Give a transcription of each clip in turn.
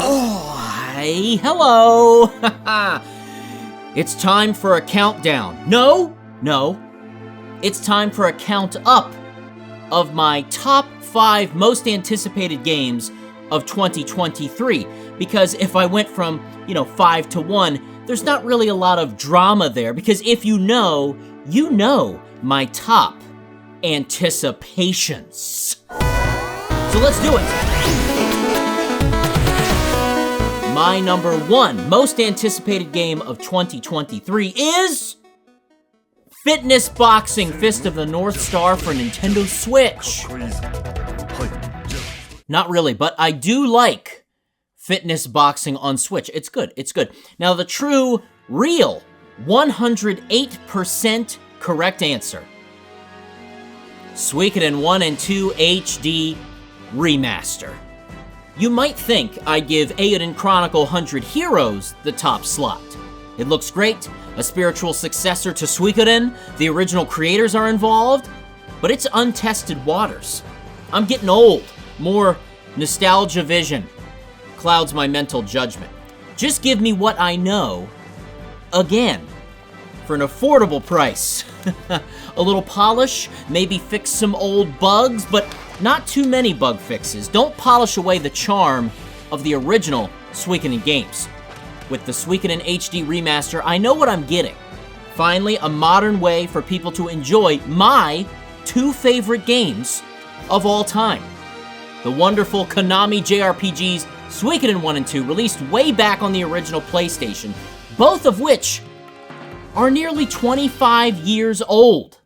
Oh, hey, hello. It's time for a countdown. No. It's time for a count up of my top 5 most anticipated games of 2023. Because if I went from, 5 to 1, there's not really a lot of drama there. Because if you know my top anticipations. So let's do it. My number 1 most anticipated game of 2023 is Fitness Boxing Fist of the North Star for Nintendo Switch. Not really, but I do like Fitness Boxing on Switch. It's good. Now, the true, real, 108% correct answer. Suikoden 1 and 2 HD Remaster. You might think I'd give Eiyuden Chronicle 100 Heroes the top slot. It looks great, a spiritual successor to Suikoden, the original creators are involved, but it's untested waters. I'm getting old, more nostalgia vision clouds my mental judgment. Just give me what I know, again, for an affordable price. A little polish, maybe fix some old bugs, but not too many bug fixes. Don't polish away the charm of the original Suikoden games. With the Suikoden HD Remaster, I know what I'm getting. Finally, a modern way for people to enjoy my 2 favorite games of all time. The wonderful Konami JRPGs Suikoden 1 and 2, released way back on the original PlayStation, both of which are nearly 25 years old.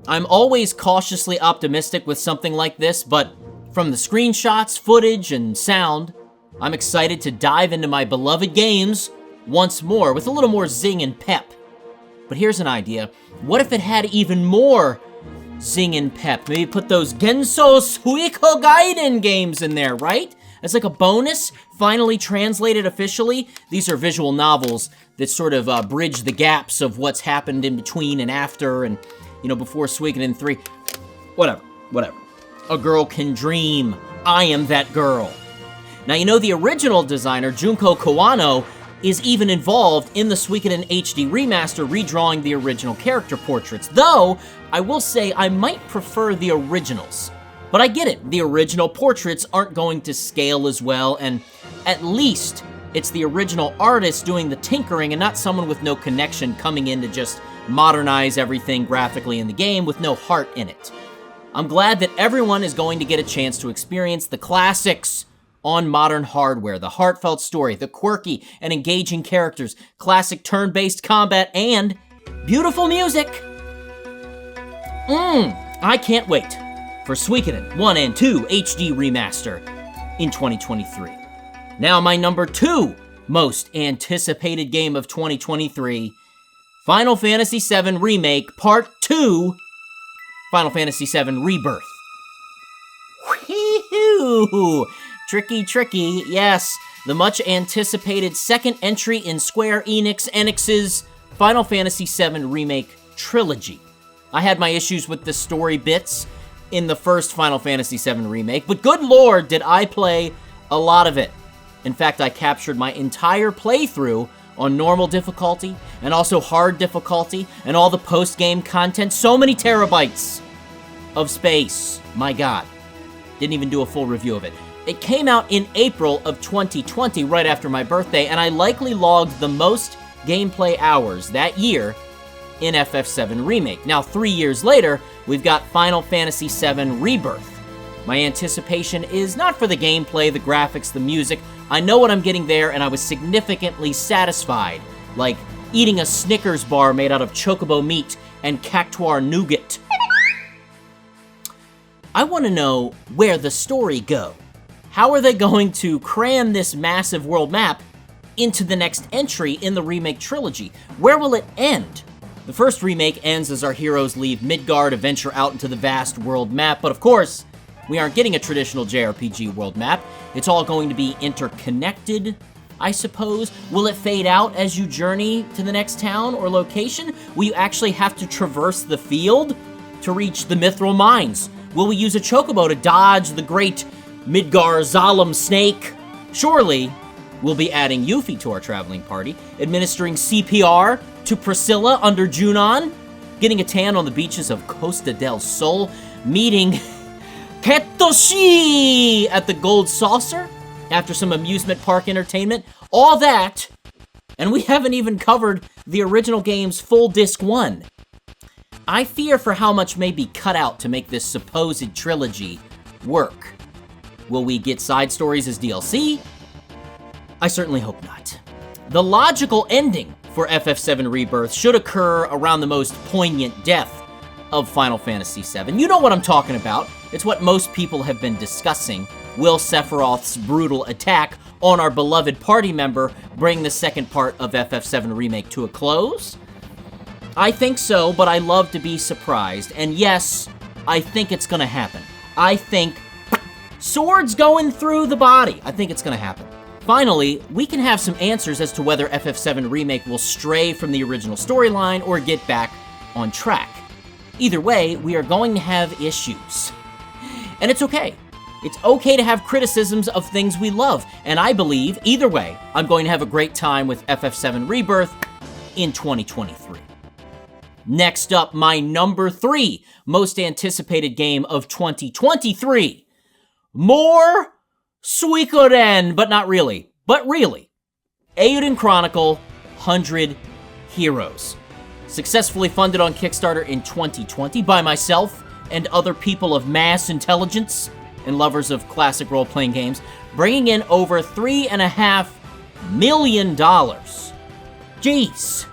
I'm always cautiously optimistic with something like this, but from the screenshots, footage, and sound, I'm excited to dive into my beloved games once more with a little more zing and pep. But here's an idea. What if it had even more zing and pep? Maybe put those Genso Suikoden games in there, right? As like a bonus, finally translated officially. These are visual novels that sort of bridge the gaps of what's happened in between and after and, before Suikoden 3. Whatever. A girl can dream. I am that girl. Now, the original designer, Junko Kawano, is even involved in the Suikoden HD Remaster, redrawing the original character portraits. Though, I will say I might prefer the originals. But I get it, the original portraits aren't going to scale as well, and at least it's the original artist doing the tinkering and not someone with no connection coming in to just modernize everything graphically in the game with no heart in it. I'm glad that everyone is going to get a chance to experience the classics on modern hardware, the heartfelt story, the quirky and engaging characters, classic turn-based combat, and beautiful music. I can't wait for Suikoden 1 and 2 HD Remaster in 2023. Now, my number 2 most anticipated game of 2023, Final Fantasy VII Remake Part 2, Final Fantasy VII Rebirth. Whee-hoo! Tricky, yes. The much-anticipated second entry in Square Enix's Final Fantasy VII Remake trilogy. I had my issues with the story bits in the first Final Fantasy VII Remake, but good lord, did I play a lot of it. In fact, I captured my entire playthrough on normal difficulty, and also hard difficulty, and all the post-game content. So many terabytes of space. My god. Didn't even do a full review of it. It came out in April of 2020, right after my birthday, and I likely logged the most gameplay hours that year in FF7 Remake. Now, 3 years later, we've got Final Fantasy VII Rebirth. My anticipation is not for the gameplay, the graphics, the music. I know what I'm getting there, and I was significantly satisfied, like eating a Snickers bar made out of chocobo meat and cactuar nougat. I want to know where the story go. How are they going to cram this massive world map into the next entry in the remake trilogy? Where will it end? The first remake ends as our heroes leave Midgard to venture out into the vast world map, but of course, we aren't getting a traditional JRPG world map. It's all going to be interconnected, I suppose. Will it fade out as you journey to the next town or location? Will you actually have to traverse the field to reach the Mithril Mines? Will we use a chocobo to dodge the great Midgar Zalem snake? Surely, we'll be adding Yuffie to our traveling party, administering CPR to Priscilla under Junon, getting a tan on the beaches of Costa del Sol, meeting Ketoshi at the Gold Saucer after some amusement park entertainment. All that, and we haven't even covered the original game's full Disc 1. I fear for how much may be cut out to make this supposed trilogy work. Will we get side stories as DLC? I certainly hope not. The logical ending for FF7 Rebirth should occur around the most poignant death of Final Fantasy VII. You know what I'm talking about. It's what most people have been discussing. Will Sephiroth's brutal attack on our beloved party member bring the second part of FF7 Remake to a close? I think so, but I love to be surprised. And yes, I think it's gonna happen. I think swords going through the body. I think it's gonna happen. Finally, we can have some answers as to whether FF7 Remake will stray from the original storyline or get back on track. Either way, we are going to have issues. And it's okay. It's okay to have criticisms of things we love. And I believe, either way, I'm going to have a great time with FF7 Rebirth in 2023. Next up, my number 3 most anticipated game of 2023. More Suikoden, but not really. But really. Eiyuden Chronicle 100 Heroes. Successfully funded on Kickstarter in 2020 by myself and other people of mass intelligence and lovers of classic role-playing games, bringing in over $3.5 million. Jeez.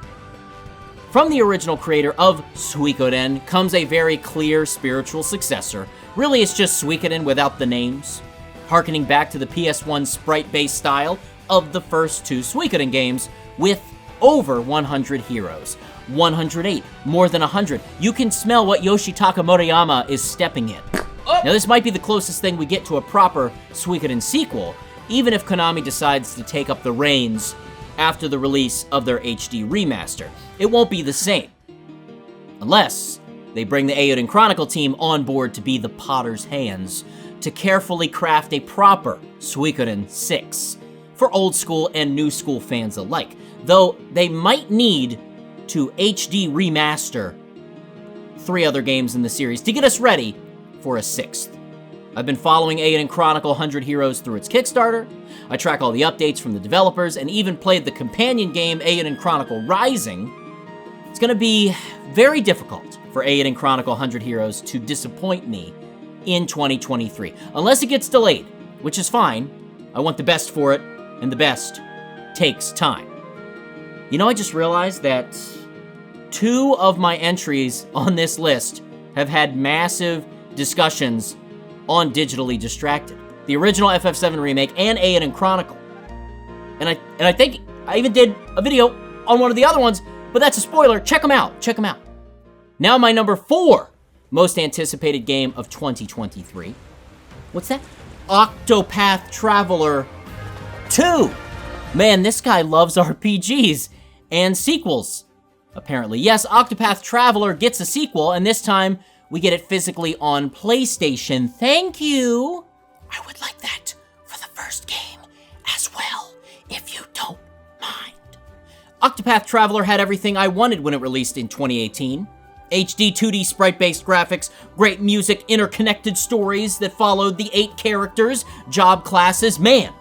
From the original creator of Suikoden comes a very clear spiritual successor. Really, it's just Suikoden without the names, harkening back to the PS1 sprite-based style of the first 2 Suikoden games with over 100 heroes. 108, more than 100. You can smell what Yoshitaka Murayama is stepping in. Oh. Now, this might be the closest thing we get to a proper Suikoden sequel, even if Konami decides to take up the reins after the release of their HD remaster. It won't be the same. Unless they bring the Eiyuden Chronicle team on board to be the potter's hands to carefully craft a proper Suikoden 6 for old school and new school fans alike. Though they might need to HD remaster 3 other games in the series to get us ready for a 6th. I've been following Eiyuden Chronicle 100 Heroes through its Kickstarter. I track all the updates from the developers and even played the companion game Eiyuden Chronicle Rising. It's gonna be very difficult for Eiyuden Chronicle 100 Heroes to disappoint me in 2023, unless it gets delayed, which is fine. I want the best for it, and the best takes time. You know, I just realized that 2 of my entries on this list have had massive discussions on Digitally Distracted. The original FF7 Remake and Eiyuden Chronicle. And I think I even did a video on one of the other ones, but that's a spoiler. Check them out. Check them out. Now my number 4 most anticipated game of 2023. What's that? Octopath Traveler 2. Man, this guy loves RPGs and sequels, apparently. Yes, Octopath Traveler gets a sequel, and this time we get it physically on PlayStation. Thank you. I would like that for the first game as well, if you don't mind. Octopath Traveler had everything I wanted when it released in 2018. HD 2D sprite-based graphics, great music, interconnected stories that followed the 8 characters, job classes. Man,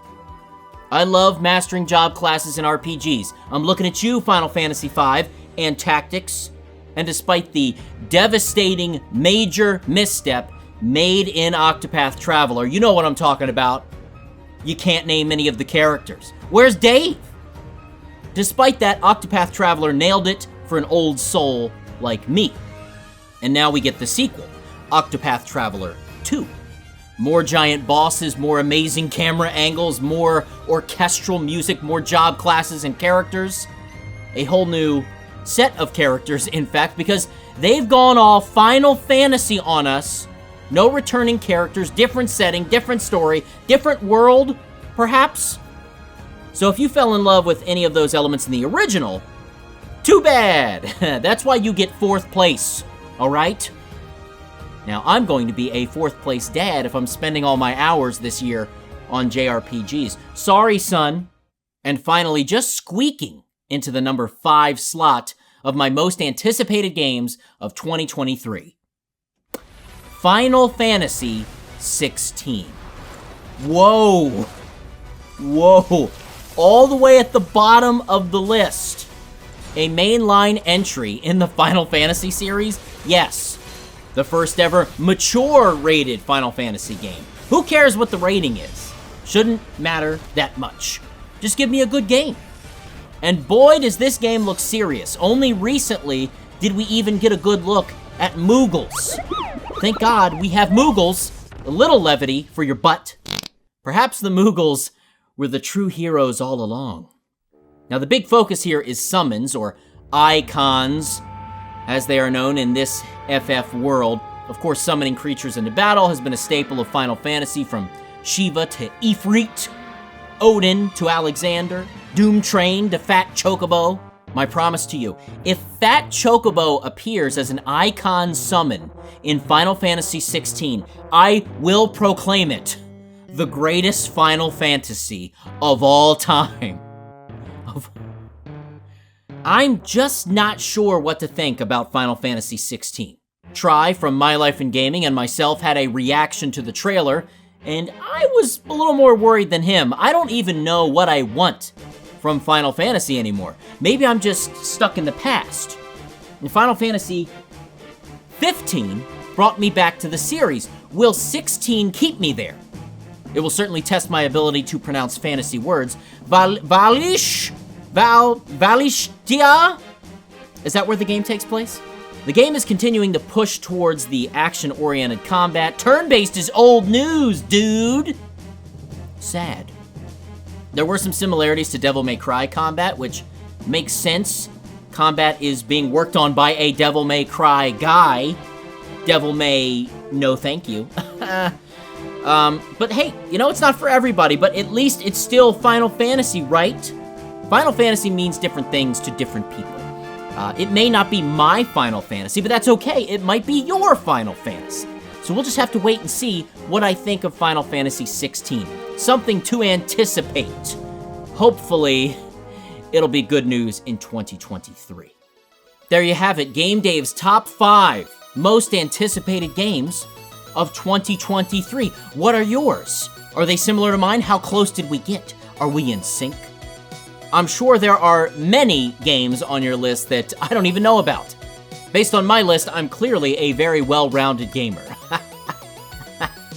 I love mastering job classes in RPGs. I'm looking at you, Final Fantasy V, and Tactics. And despite the devastating major misstep made in Octopath Traveler, you know what I'm talking about. You can't name any of the characters. Where's Dave? Despite that, Octopath Traveler nailed it for an old soul like me. And now we get the sequel, Octopath Traveler 2. More giant bosses, more amazing camera angles, more orchestral music, more job classes and characters. A whole new set of characters, in fact, because they've gone all Final Fantasy on us. No returning characters, different setting, different story, different world, perhaps. So if you fell in love with any of those elements in the original, too bad. That's why you get 4th place, all right? Now, I'm going to be a 4th place dad if I'm spending all my hours this year on JRPGs. Sorry, son. And finally, just squeaking into the number 5 slot of my most anticipated games of 2023. Final Fantasy 16. Whoa. Whoa. All the way at the bottom of the list. A mainline entry in the Final Fantasy series? Yes. The first ever mature rated Final Fantasy game. Who cares what the rating is? Shouldn't matter that much. Just give me a good game. And boy, does this game look serious. Only recently did we even get a good look at Moogles. Thank God we have Moogles. A little levity for your butt. Perhaps the Moogles were the true heroes all along. Now the big focus here is summons, or icons, as they are known in this FF world. Of course, summoning creatures into battle has been a staple of Final Fantasy, from Shiva to Ifrit, Odin to Alexander, Doom Train to Fat Chocobo. My promise to you, if Fat Chocobo appears as an icon summon in Final Fantasy 16, I will proclaim it the greatest Final Fantasy of all time. I'm just not sure what to think about Final Fantasy 16. Try from My Life in Gaming and myself had a reaction to the trailer, and I was a little more worried than him. I don't even know what I want from Final Fantasy anymore. Maybe I'm just stuck in the past. And Final Fantasy 15 brought me back to the series. Will 16 keep me there? It will certainly test my ability to pronounce fantasy words. Valishtia? Is that where the game takes place? The game is continuing to push towards the action-oriented combat. Turn-based is old news, dude! Sad. There were some similarities to Devil May Cry combat, which makes sense. Combat is being worked on by a Devil May Cry guy. Devil May, no thank you. But hey, you know, it's not for everybody, but at least it's still Final Fantasy, right? Final Fantasy means different things to different people. It may not be my Final Fantasy, but that's okay. It might be your Final Fantasy. So we'll just have to wait and see what I think of Final Fantasy 16. Something to anticipate. Hopefully, it'll be good news in 2023. There you have it, Game Dave's top 5 most anticipated games of 2023. What are yours? Are they similar to mine? How close did we get? Are we in sync? I'm sure there are many games on your list that I don't even know about. Based on my list, I'm clearly a very well-rounded gamer.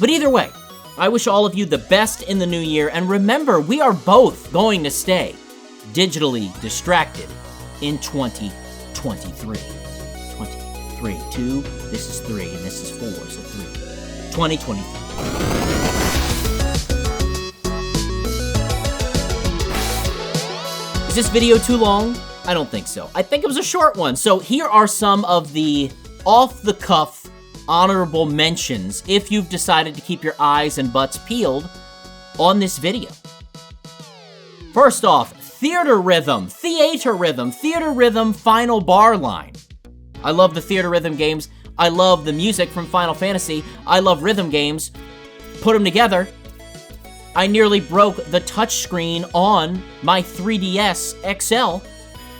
But either way, I wish all of you the best in the new year, and remember, we are both going to stay digitally distracted in 2023. 23, 2, this is 3, and this is 4, so 3. 2023. Is this video too long? I don't think so. I think it was a short one. So here are some of the off-the-cuff honorable mentions if you've decided to keep your eyes and butts peeled on this video. First off, Theater Rhythm, Final Bar Line. I love the Theater Rhythm games. I love the music from Final Fantasy. I love rhythm games. Put them together. I nearly broke the touchscreen on my 3DS XL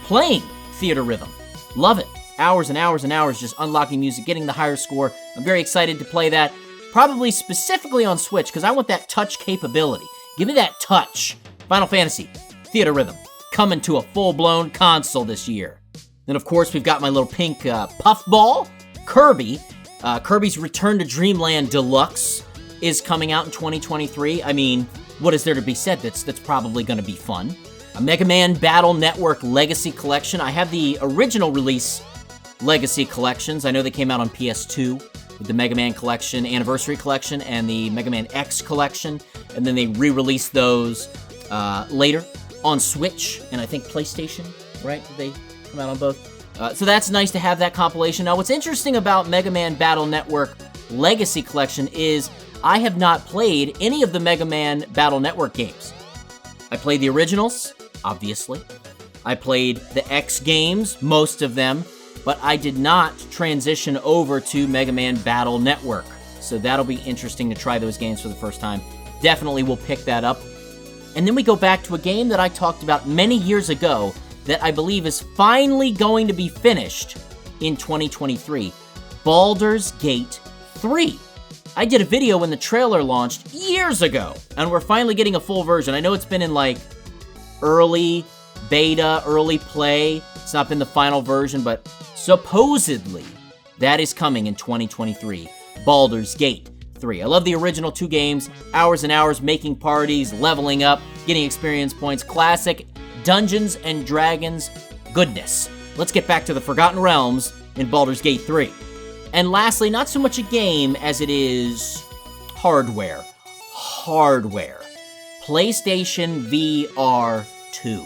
playing Theater Rhythm. Love it. Hours and hours and hours just unlocking music, getting the higher score. I'm very excited to play that. Probably specifically on Switch, because I want that touch capability. Give me that touch. Final Fantasy, Theater Rhythm, coming to a full-blown console this year. Then, of course, we've got my little pink puffball, Kirby. Kirby's Return to Dreamland Deluxe is coming out in 2023. I mean, what is there to be said that's probably going to be fun? A Mega Man Battle Network Legacy Collection. I have the original release Legacy Collections. I know they came out on PS2 with the Mega Man Collection, Anniversary Collection, and the Mega Man X Collection. And then they re-released those later on Switch and I think PlayStation, right? They come out on both. So that's nice to have that compilation. Now, what's interesting about Mega Man Battle Network Legacy Collection is I have not played any of the Mega Man Battle Network games. I played the originals, obviously. I played the X games, most of them, but I did not transition over to Mega Man Battle Network. So that'll be interesting to try those games for the first time definitely will pick that up. And then we go back to a game that I talked about many years ago that I believe is finally going to be finished in 2023. Baldur's Gate 3. I did a video when the trailer launched years ago, and we're finally getting a full version. I know it's been in like early beta, early play. It's not been the final version, but supposedly that is coming in 2023. Baldur's Gate 3. I love the original 2 games. Hours and hours making parties, leveling up, getting experience points. Classic Dungeons and Dragons goodness. Let's get back to the Forgotten Realms in Baldur's Gate 3. And lastly, not so much a game as it is hardware. PlayStation VR 2.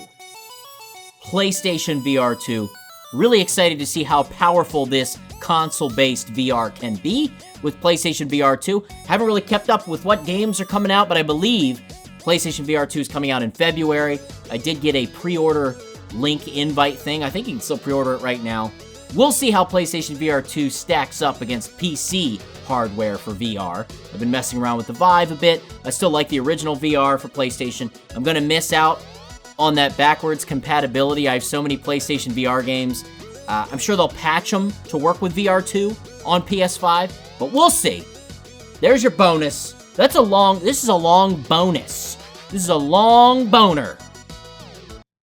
PlayStation VR 2. Really excited to see how powerful this console-based VR can be with PlayStation VR 2. Haven't really kept up with what games are coming out, but I believe PlayStation VR 2 is coming out in February. I did get a pre-order link invite thing. I think you can still pre-order it right now. We'll see how PlayStation VR 2 stacks up against PC hardware for VR. I've been messing around with the Vive a bit. I still like the original VR for PlayStation. I'm going to miss out on that backwards compatibility. I have so many PlayStation VR games. I'm sure they'll patch them to work with VR 2 on PS5, but we'll see. There's your bonus. This is a long bonus. This is a long boner.